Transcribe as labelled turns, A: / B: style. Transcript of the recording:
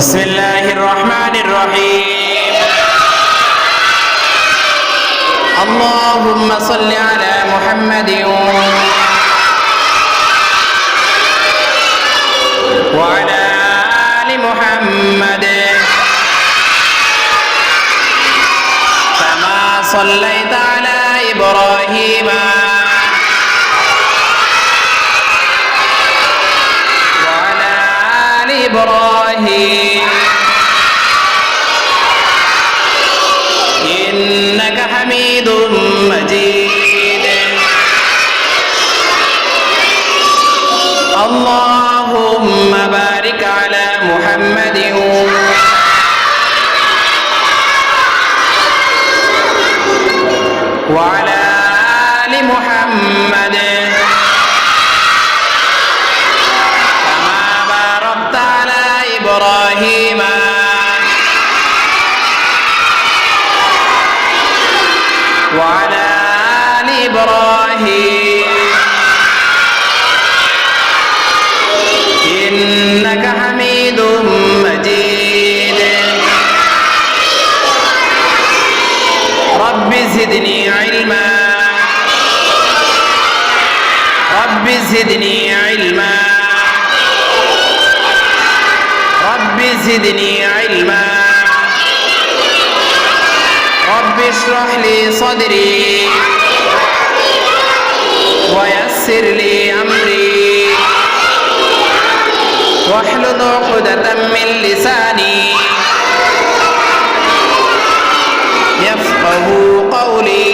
A: بسم الله الرحمن الرحيم اللهم صل على محمد وعلى آل محمد كما صليت على إبراهيم وعلى آل إبراهيم إنك حميد مجيد اللهم بارك على محمد وعلى آل محمد كما باركت على إبراهيم وعلى آل إبراهيم إنك حميد مجيد رب زدني علما رب زدني علما رب زدني علما رب اشرح لي صدري ويسر لي أمري واحلل عقدة من لساني يفقه قولي